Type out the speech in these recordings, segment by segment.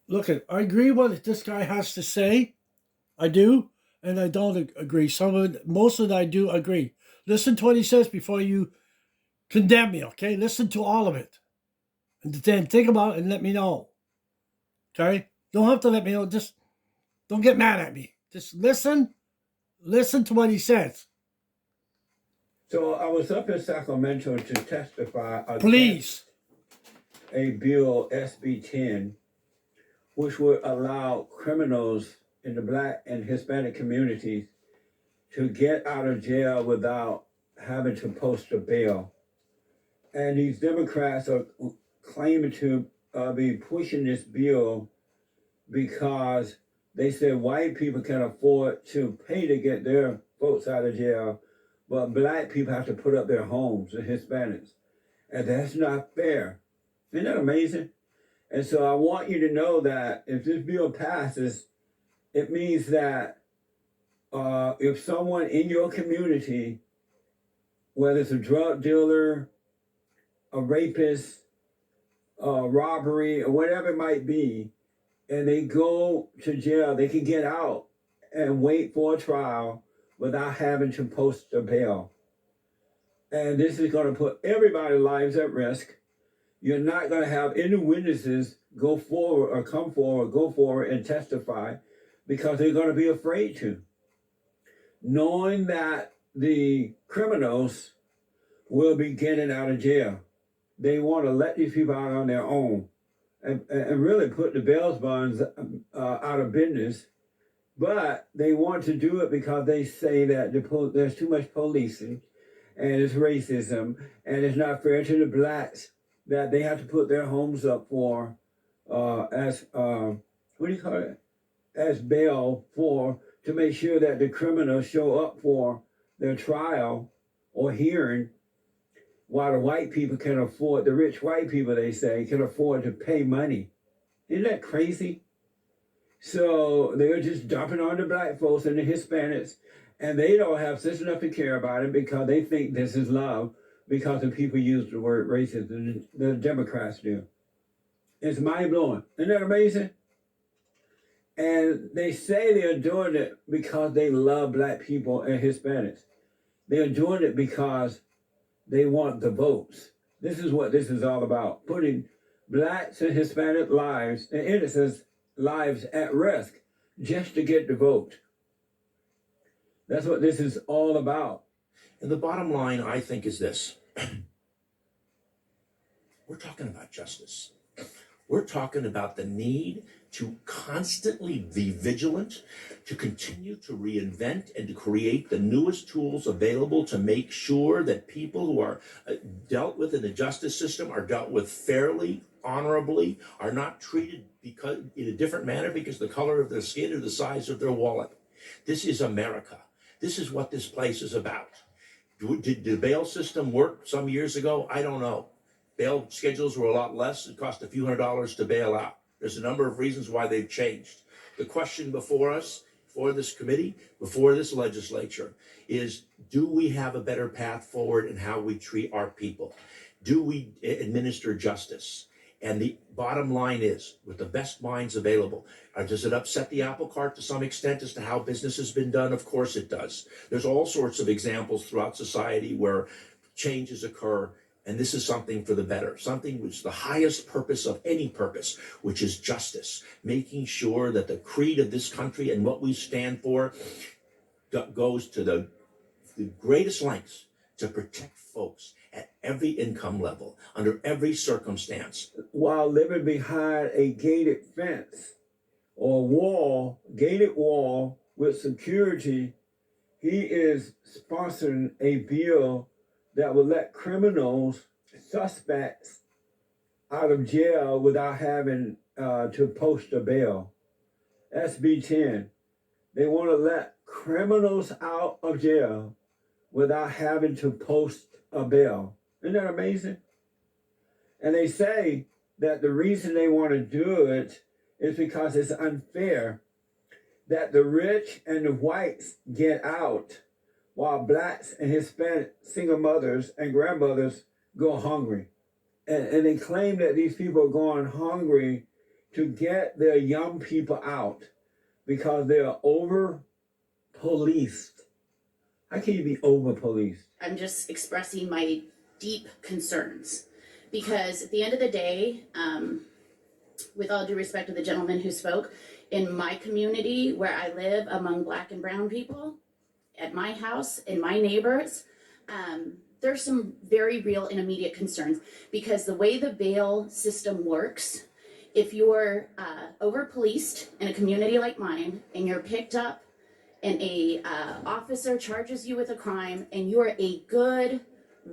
Look, I agree what this guy has to say. I do, and I don't agree. Most of it, I do agree. Listen to what he says before you condemn me. Okay, listen to all of it, and then think about it and let me know. Okay, don't have to let me know. Just don't get mad at me. Just listen. Listen to what he says, So I was up in Sacramento to testify please. against a bill, SB 10, which would allow criminals in the Black and Hispanic communities to get out of jail without having to post a bail. And these Democrats are claiming to be pushing this bill because they said white people can afford to pay to get their folks out of jail, but Black people have to put up their homes, and Hispanics. And that's not fair. Isn't that amazing? And so I want you to know that if this bill passes, it means that if someone in your community, whether it's a drug dealer, a rapist, a robbery, or whatever it might be, and they go to jail, they can get out and wait for a trial without having to post a bail. And this is going to put everybody's lives at risk. You're not going to have any witnesses go forward or come forward, go forward and testify because they're going to be afraid to, knowing that the criminals will be getting out of jail. They want to let these people out on their own and really put the bail bonds out of business. But they want to do it because they say that there's too much policing and it's racism and it's not fair to the Blacks that they have to put their homes up for as what do you call it, as bail for, to make sure that the criminals show up for their trial or hearing, while the white people can afford, the rich white people, they say, can afford to pay money. Isn't that crazy? So they're just dumping on the Black folks and the Hispanics, and they don't have sense enough to care about it because they think this is love because the people use the word racist, the Democrats do. It's mind blowing. Isn't that amazing? And they say they're doing it because they love Black people and Hispanics. They're doing it because they want the votes. This is what this is all about, putting Blacks and Hispanic lives and innocents' lives at risk just to get the vote. That's what this is all about. And the bottom line, I think, is this. We're talking about justice. We're talking about the need to constantly be vigilant, to continue to reinvent and to create the newest tools available to make sure that people who are dealt with in the justice system are dealt with fairly, honorably, are not treated because in a different manner because of the color of their skin or the size of their wallet. This is America. This is what this place is about. Did the bail system work some years ago? I don't know. Bail schedules were a lot less. It cost a few $100s to bail out. There's a number of reasons why they've changed. The question before us, before this committee, before this legislature, is do we have a better path forward in how we treat our people? Do we administer justice? And the bottom line is, with the best minds available, does it upset the apple cart to some extent as to how business has been done? Of course it does. There's all sorts of examples throughout society where changes occur, and this is something for the better, something which is the highest purpose of any purpose, which is justice, making sure that the creed of this country and what we stand for goes to the greatest lengths to protect folks at every income level, under every circumstance. While living behind a gated fence or wall, gated wall with security, he is sponsoring a bill that will let criminals, suspects, out of jail without having to post a bail. SB 10. They want to let criminals out of jail without having to post a bail. Isn't that amazing? And they say that the reason they want to do it is because it's unfair that the rich and the whites get out while Blacks and Hispanic single mothers and grandmothers go hungry. And they claim that these people are going hungry to get their young people out because they are over policed. How can you be over policed? I'm just expressing my deep concerns because at the end of the day, with all due respect to the gentleman who spoke, in my community where I live among Black and brown people, at my house, in my neighbors, there's some very real and immediate concerns because the way the bail system works, if you're over policed in a community like mine and you're picked up and a officer charges you with a crime and you're a good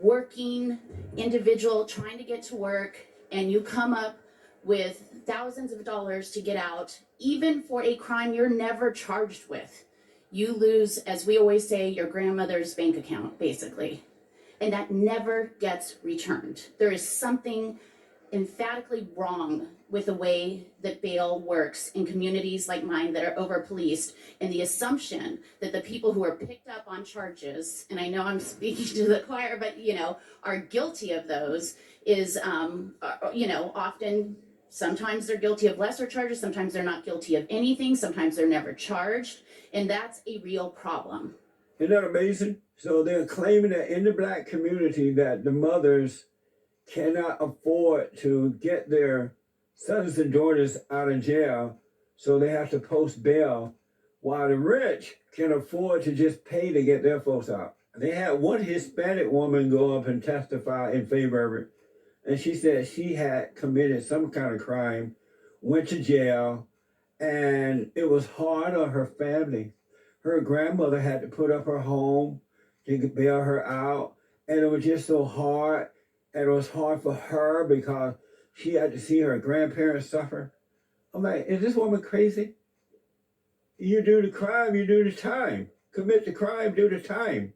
working individual trying to get to work and you come up with thousands of dollars to get out, even for a crime you're never charged with, you lose, as we always say, your grandmother's bank account, basically. And that never gets returned. There is something emphatically wrong with the way that bail works in communities like mine that are over policed, and the assumption that the people who are picked up on charges, and I know I'm speaking to the choir, but are guilty of those is often, sometimes they're guilty of lesser charges, sometimes they're not guilty of anything, sometimes they're never charged, and that's a real problem. Isn't that amazing? So they're claiming that in the Black community that the mothers cannot afford to get their sons and daughters out of jail, so they have to post bail, while the rich can afford to just pay to get their folks out. They had one Hispanic woman go up and testify in favor of it, and she said she had committed some kind of crime, went to jail, and it was hard on her family. Her grandmother had to put up her home to bail her out, and it was just so hard. And it was hard for her because she had to see her grandparents suffer. I'm like, is this woman crazy? You do the crime, you do the time. Commit the crime, do the time.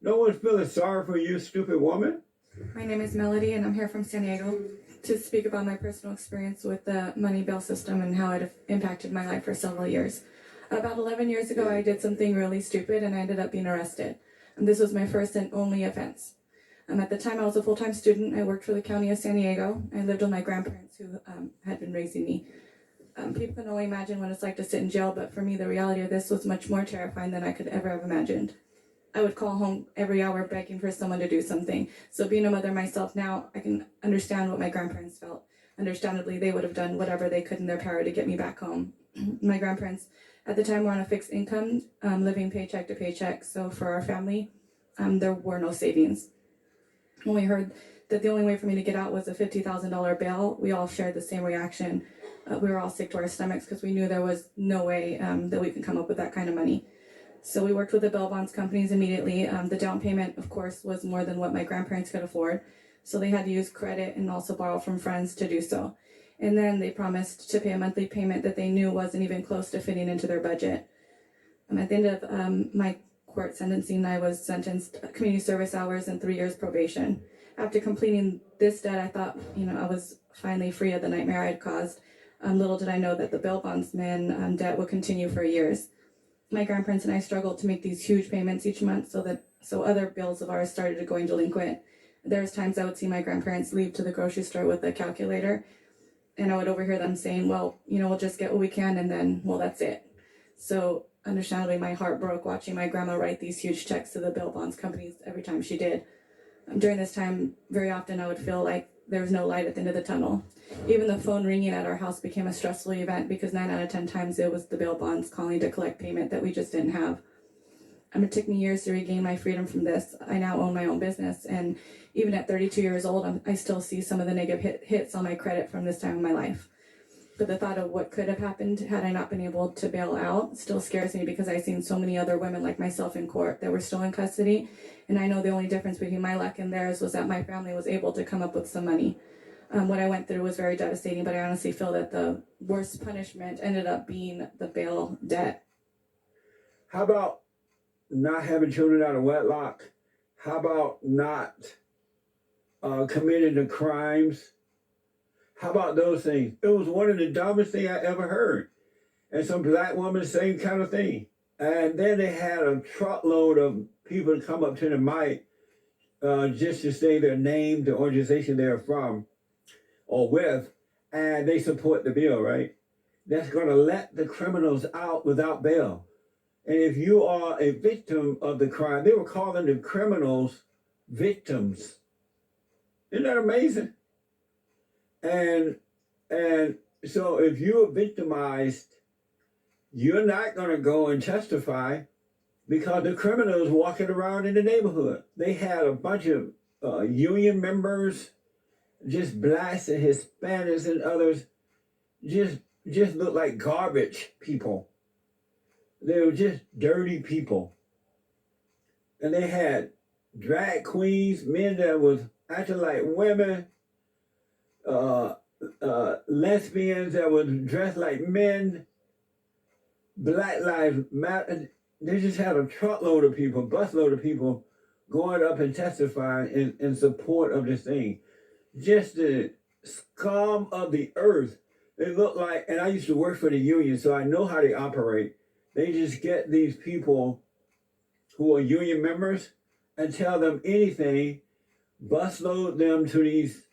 No one's feeling sorry for you, stupid woman. My name is Melody, and I'm here from San Diego to speak about my personal experience with the money bail system and how it impacted my life for several years. About 11 years ago, I did something really stupid, and I ended up being arrested. And this was my first and only offense. At the time, I was a full-time student. I worked for the county of San Diego. I lived with my grandparents who had been raising me. People can only imagine what it's like to sit in jail, but for me, the reality of this was much more terrifying than I could ever have imagined. I would call home every hour begging for someone to do something. So being a mother myself now, I can understand what my grandparents felt. Understandably, they would have done whatever they could in their power to get me back home. My grandparents at the time were on a fixed income, living paycheck to paycheck. So for our family, there were no savings. When we heard that the only way for me to get out was a $50,000 bail, we all shared the same reaction. We were all sick to our stomachs because we knew there was no way that we could come up with that kind of money. So we worked with the bail bonds companies immediately. The down payment, of course, was more than what my grandparents could afford. So they had to use credit and also borrow from friends to do so. And then they promised to pay a monthly payment that they knew wasn't even close to fitting into their budget. At the end of my court sentencing, I was sentenced community service hours and 3 years probation. After completing this debt, I thought, I was finally free of the nightmare I had caused. Little did I know that the bail bondsman debt would continue for years. My grandparents and I struggled to make these huge payments each month so other bills of ours started going delinquent. There was times I would see my grandparents leave to the grocery store with a calculator, and I would overhear them saying, well, we'll just get what we can, and then, well, that's it. So understandably, my heart broke watching my grandma write these huge checks to the bail bonds companies every time she did. During this time, very often I would feel like there was no light at the end of the tunnel. Even the phone ringing at our house became a stressful event because 9 out of 10 times it was the bail bonds calling to collect payment that we just didn't have. It took me years to regain my freedom from this. I now own my own business, and even at 32 years old, I still see some of the negative hits on my credit from this time in my life. But the thought of what could have happened had I not been able to bail out still scares me because I've seen so many other women like myself in court that were still in custody, and I know the only difference between my luck and theirs was that my family was able to come up with some money. What I went through was very devastating, but I honestly feel that the worst punishment ended up being the bail debt. How about not having children out of wedlock? How about not committing the crimes? How about those things? It was one of the dumbest things I ever heard. And some black woman, same kind of thing. And then they had a truckload of people come up to the mic just to say their name, the organization they're from or with, and they support the bill, right? That's going to let the criminals out without bail. And if you are a victim of the crime, they were calling the criminals victims. Isn't that amazing? And so if you're victimized, you're not going to go and testify because the criminals walking around in the neighborhood. They had a bunch of union members, just blacks and Hispanics and others, just look like garbage people. They were just dirty people. And they had drag queens, men that was acting like women, lesbians that was dressed like men, Black Lives Matter. They just had a truckload of people, busload of people going up and testifying in support of this thing. Just the scum of the earth. They look like, and I used to work for the union, so I know how they operate. They just get these people who are union members and tell them anything, busload them to these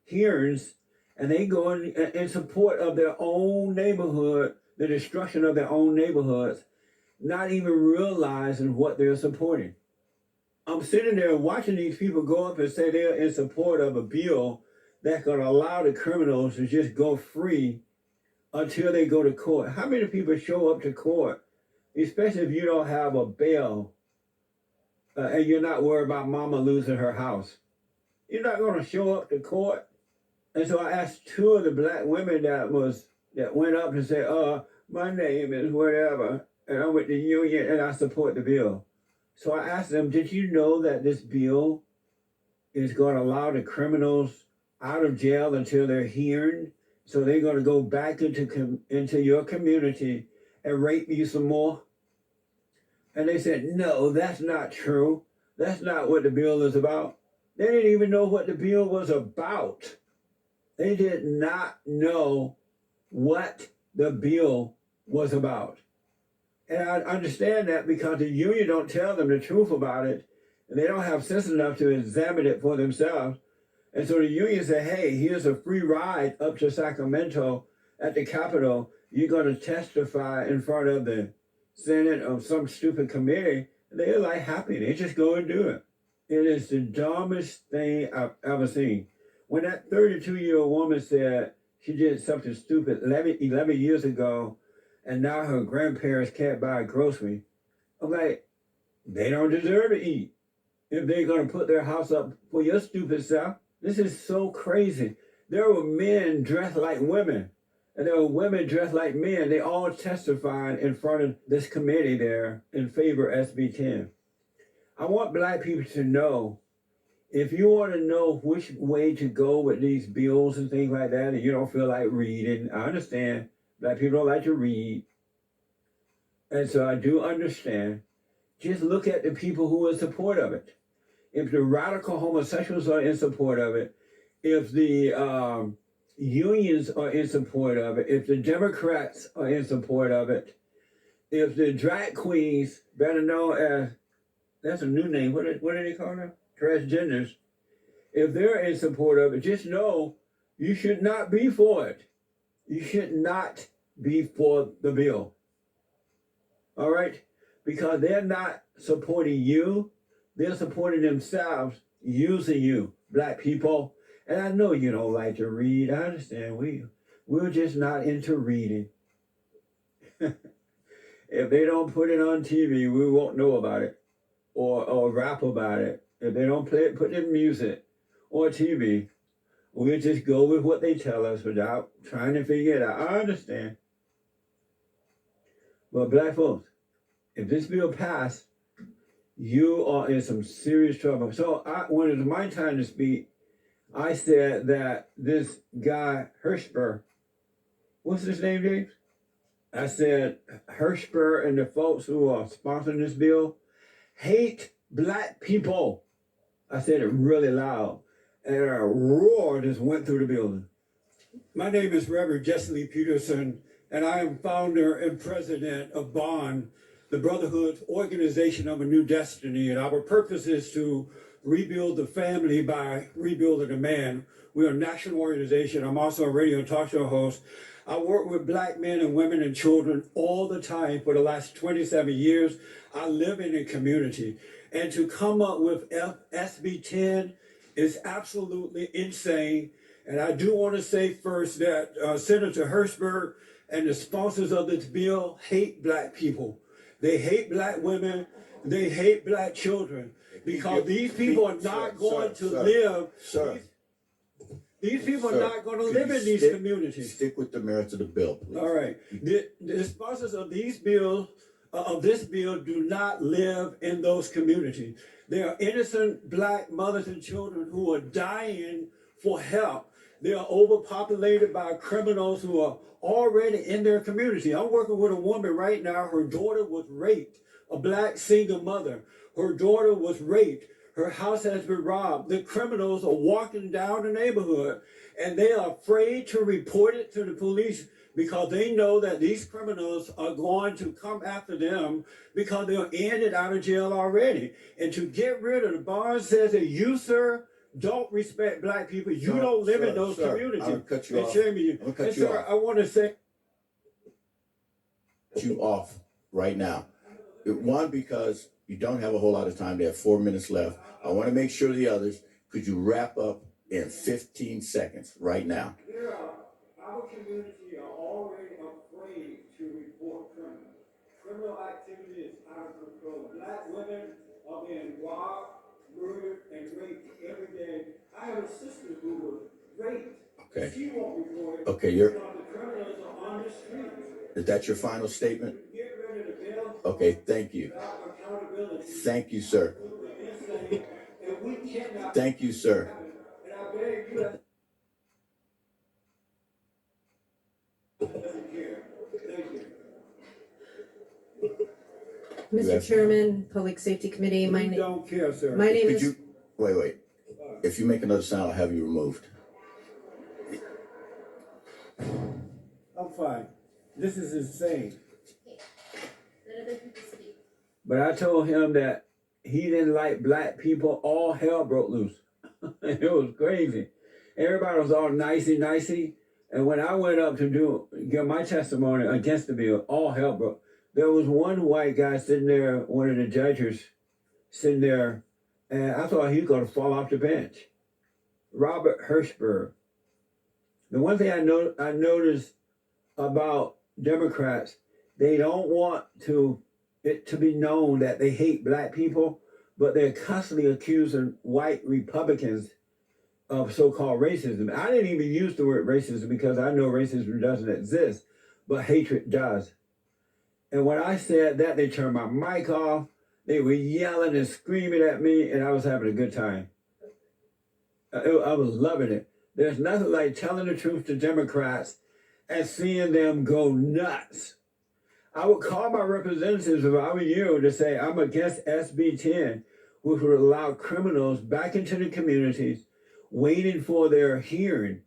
hearings, and they go in support of their own neighborhood, the destruction of their own neighborhoods, not even realizing what they're supporting. I'm sitting there watching these people go up and say they're in support of a bill that's going to allow the criminals to just go free until they go to court. How many people show up to court, especially if you don't have a bail and you're not worried about mama losing her house? You're not going to show up to court. And so I asked two of the black women that went up and said, my name is whatever, and I'm with the union and I support the bill. So I asked them, did you know that this bill is going to allow the criminals out of jail until they're hearing? So they're going to go back into your community and rape you some more? And they said, no, that's not true. That's not what the bill is about. They didn't even know what the bill was about. They did not know what the bill was about. And I understand that because the union don't tell them the truth about it, and they don't have sense enough to examine it for themselves. And so the union said, hey, here's a free ride up to Sacramento at the Capitol. You're going to testify in front of the Senate or some stupid committee. And they're like happy. They just go and do it. It is the dumbest thing I've ever seen. When that 32-year-old woman said she did something stupid 11 years ago, and now her grandparents can't buy a grocery, I'm like, they don't deserve to eat if they're going to put their house up for your stupid self. This is so crazy. There were men dressed like women, and there were women dressed like men. They all testified in front of this committee there in favor of SB 10. I want black people to know, if you want to know which way to go with these bills and things like that, and you don't feel like reading, I understand. Black people don't like to read. And so I do understand. Just look at the people who are in support of it. If the radical homosexuals are in support of it, if the unions are in support of it, if the Democrats are in support of it, if the drag queens, better known as, that's a new name, what do they call them? Transgenders. If they're in support of it, just know you should not be for it. You should not be for the bill. All right? Because they're not supporting you. They're supporting themselves, using you, black people. And I know you don't like to read. I understand. We're just not into reading. If they don't put it on TV, we won't know about it or rap about it. If they don't put it in music or TV, we'll just go with what they tell us without trying to figure it out. I understand. But black folks, if this bill passed, you are in some serious trouble. So when it was my time to speak, I said that this guy, Hirschberg, what's his name, James? I said Hirschberg and the folks who are sponsoring this bill hate black people. I said it really loud. And a roar just went through the building. My name is Reverend Jesse Lee Peterson, and I am founder and president of BOND, the Brotherhood Organization of a New Destiny. And our purpose is to rebuild the family by rebuilding the man. We're a national organization. I'm also a radio and talk show host. I work with black men and women and children all the time for the last 27 years. I live in a community. And to come up with SB 10 is absolutely insane. And I do want to say first that Senator Hirschberg and the sponsors of this bill hate black people. They hate black women. They hate black children because these people are not going to live. Sir, These people Sir, are not going to could live you in these stick- communities. stick with the merits of the bill, please. All right. The sponsors of these bills, of this bill, do not live in those communities. There are innocent black mothers and children who are dying for help. They are overpopulated by criminals who are already in their community. I'm working with a woman right now. Her daughter was raped, a black single mother. Her daughter was raped. Her house has been robbed. The criminals are walking down the neighborhood and they are afraid to report it to the police because they know that these criminals are going to come after them because they're in and out of jail already. And to get rid of the bond says that you, sir, don't respect black people. You Sir, don't live in sir, those sir, communities. I'm gonna cut you And off. shame you. I'm gonna cut And you sir, off. I want to say, You off right now. One, because you don't have a whole lot of time. They have 4 minutes left. I want to make sure the others, could you wrap up in 15 seconds right now? our community are already afraid to report criminals. Criminal activity is out of control. Black women are being robbed, murdered, and raped every day. I have a sister who was raped. Okay. She won't report it. Okay, because the criminals are on the streets. Is that your final statement? Get rid of the bail Okay, thank you. without accountability. Thank you, sir. Insane, and we cannot. Thank you, sir. And I beg you. Doesn't care. Thank you. Yes. Mr. Chairman, Public Safety Committee, We don't care, sir. my name Could is, you, wait. If you make another sound, I'll have you removed. I'm fine. This is insane. But I told him that he didn't like black people. All hell broke loose. It was crazy. Everybody was all nicey. And when I went up to give my testimony against the bill, all hell broke. There was one white guy sitting there, one of the judges sitting there, and I thought he was going to fall off the bench. Robert Hirschberg. The one thing I noticed about Democrats, they don't want it to be known that they hate black people, but they're constantly accusing white Republicans of so-called racism. I didn't even use the word racism because I know racism doesn't exist, but hatred does. And when I said that, they turned my mic off. They were yelling and screaming at me, and I was having a good time. I was loving it. There's nothing like telling the truth to Democrats and seeing them go nuts. I would call my representatives if I were you to say I'm against SB 10, which would allow criminals back into the communities waiting for their hearing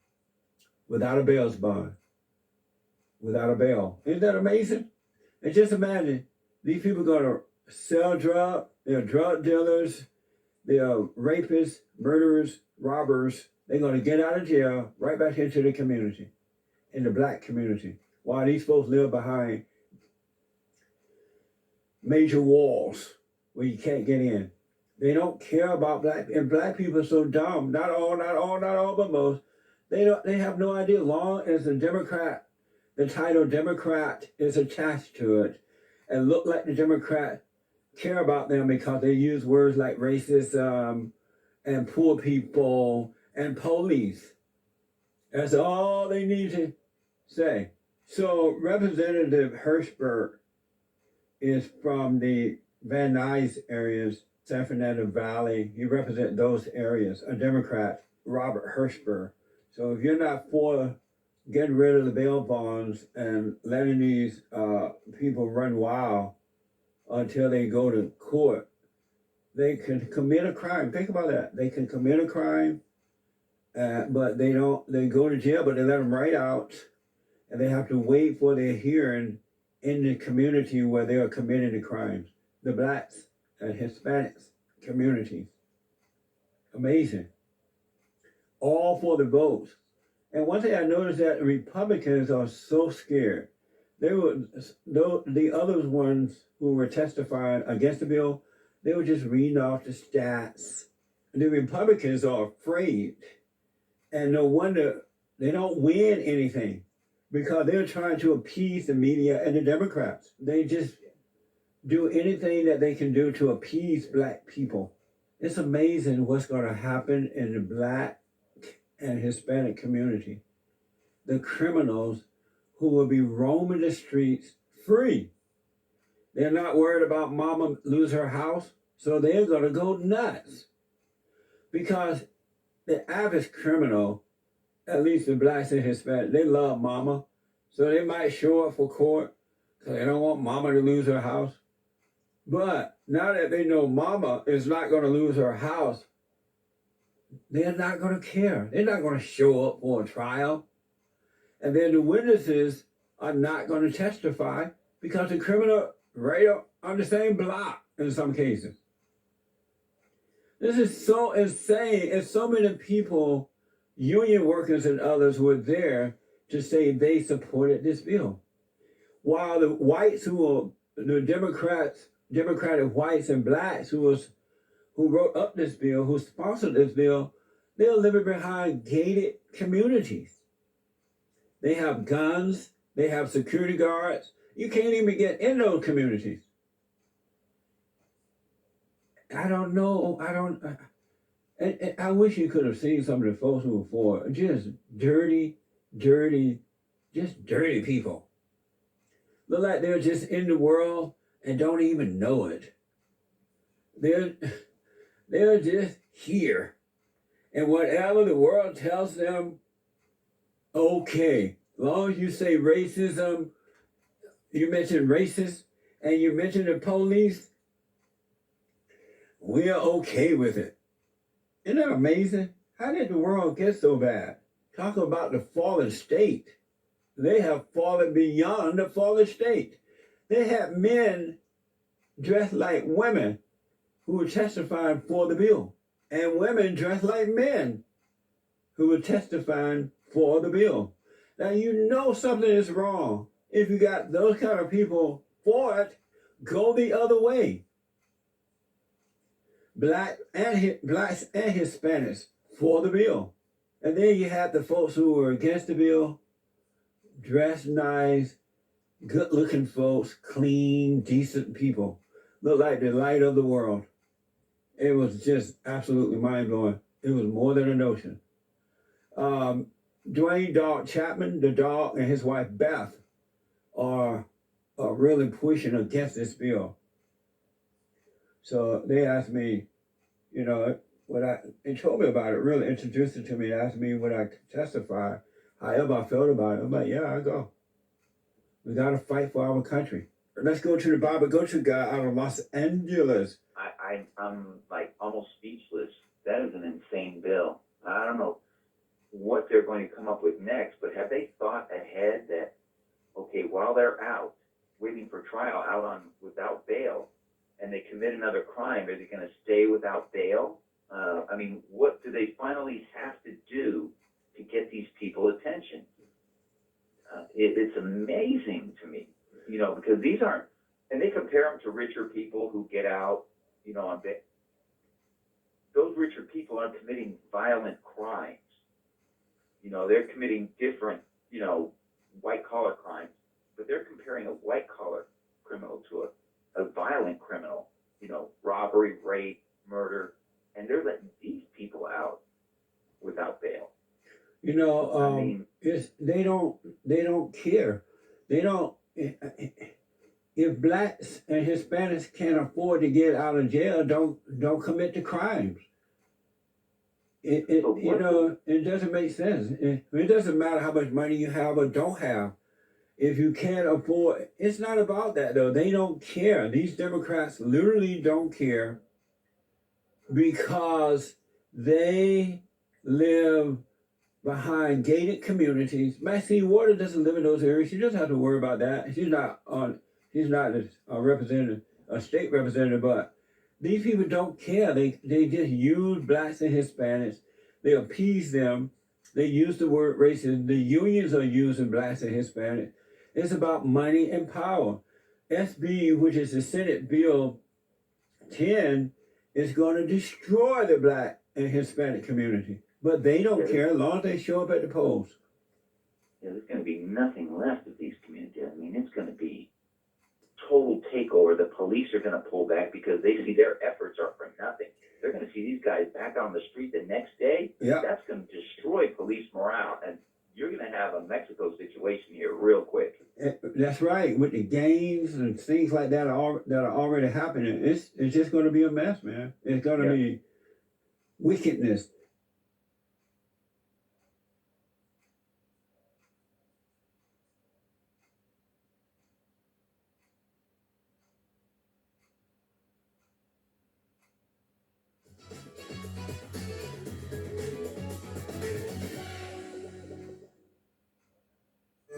without a bail bond. Without a bail. Isn't that amazing? And just imagine, these people are going to sell drugs, they're drug dealers, they're rapists, murderers, robbers. They're going to get out of jail right back into the community, in the black community, while these folks live behind major walls where you can't get in. They don't care about and black people are so dumb. Not all, but most. They have no idea. Long as the title Democrat is attached to it, and look like the Democrat care about them because they use words like racism and poor people and police. That's all they need to say. So Representative Hirschberg is from the Van Nuys areas, San Fernando Valley. He represents those areas, a Democrat, Robert Hirschberg. So if you're not for getting rid of the bail bonds and letting these people run wild until they go to court, they can commit a crime. Think about that. They can commit a crime, but they go to jail, but they let them right out, and they have to wait for their hearing in the community where they are committing the crimes. The blacks and Hispanics communities. amazing. All for the votes. And one thing I noticed that the Republicans are so scared. They were the other ones who were testifying against the bill. They were just reading off the stats. The Republicans are afraid, and no wonder they don't win anything because they're trying to appease the media and the Democrats. They just do anything that they can do to appease black people. It's amazing what's going to happen in the black and Hispanic community. The criminals who will be roaming the streets free. They're not worried about mama lose her house, so they're going to go nuts. Because the average criminal, at least the blacks and Hispanics, they love mama. So they might show up for court because they don't want mama to lose her house. But now that they know mama is not going to lose her house, they're not going to care. They're not going to show up for a trial. And then the witnesses are not going to testify because the criminal right on the same block in some cases. This is so insane. And so many people, union workers and others, were there to say they supported this bill. While the whites who are the Democratic whites and blacks who wrote up this bill, who sponsored this bill, they're living behind gated communities. They have guns, they have security guards. You can't even get in those communities. I don't know. I wish you could have seen some of the folks who were for just dirty people. Look like they're just in the world and don't even know it. They're just here. And whatever the world tells them, okay. As long as you say racism, you mention racist, and you mention the police, we are okay with it. Isn't that amazing? How did the world get so bad? Talk about the fallen state. They have fallen beyond the fallen state. They had men dressed like women who were testifying for the bill, and women dressed like men who were testifying for the bill. Now you know something is wrong. If you got those kind of people for it, go the other way. Blacks and Hispanics for the bill. And then you have the folks who were against the bill, dressed nice, good-looking folks, clean, decent people. Look like the light of the world. It was just absolutely mind-blowing. It was more than a notion. Dwayne Dog Chapman, the dog, and his wife Beth are really pushing against this bill. So they asked me, you know, they told me about it, really introduced it to me, asked me would I testify, however I felt about it. I'm like, yeah, I'll go. We got to fight for our country. Let's go to the Bible Go-To guy out of Los Angeles. I'm like almost speechless. That is an insane bill. I don't know what they're going to come up with next, but have they thought ahead that, okay, while they're out, waiting for trial, out on without bail, and they commit another crime, are they going to stay without bail? I mean, what do they finally have to do to get these people attention? It's amazing to me, you know, because these aren't, and they compare them to richer people who get out, you know, on bail. Those richer people aren't committing violent crimes. You know, they're committing different, you know, white-collar crimes, but they're comparing a white-collar criminal to a violent criminal, you know, robbery, rape, murder, and they're letting these people out without bail. You know, they don't care. They don't. If blacks and Hispanics can't afford to get out of jail, don't commit the crimes. It doesn't make sense. It doesn't matter how much money you have or don't have. If you can't afford, it's not about that though. They don't care. These Democrats literally don't care because they live behind gated communities. Maxine Waters doesn't live in those areas. She doesn't have to worry about that. She's not a representative, a state representative, but These people don't care. They just use blacks and Hispanics. They appease them. They use the word racism. The unions are using blacks and Hispanics. It's about money and power. SB, which is the Senate Bill 10, is going to destroy the black and Hispanic community. But they don't care as long as they show up at the polls. Yeah, there's going to be nothing left of these communities. I mean, it's going to be total takeover. The police are going to pull back because they see their efforts are for nothing. They're going to see these guys back on the street the next day. Yeah. That's going to destroy police morale, and you're going to have a Mexico situation here real quick. That's right. With the gangs and things like that are already happening, it's just going to be a mess, man. It's going to be wickedness.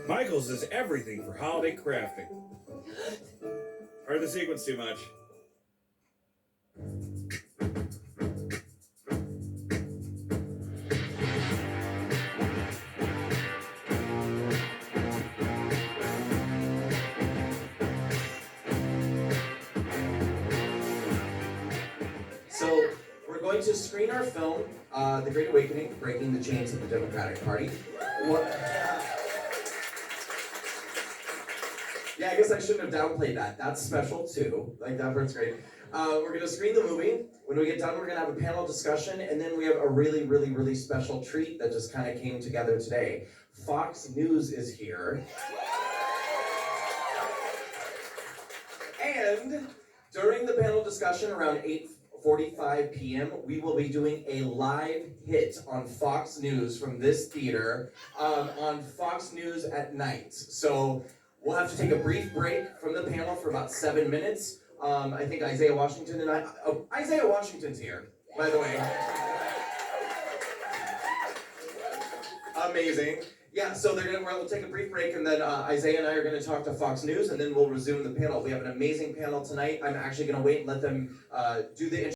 Michaels is everything for holiday crafting. Heard the sequence too much. So we're going to screen our film, The Great Awakening, Breaking the Chains of the Democratic Party. Yeah, I guess I shouldn't have downplayed that. That's special too. Like, that part's great. We're gonna screen the movie. When we get done, we're gonna have a panel discussion, and then we have a really, really, really special treat that just kind of came together today. Fox News is here. And during the panel discussion around 8:45 p.m., we will be doing a live hit on Fox News from this theater on Fox News at night. So we'll have to take a brief break from the panel for about 7 minutes. I think Isaiah Washington and Isaiah Washington's here, by the way. Amazing. Yeah, so we'll take a brief break, and then Isaiah and I are gonna talk to Fox News, and then we'll resume the panel. We have an amazing panel tonight. I'm actually gonna wait and let them do the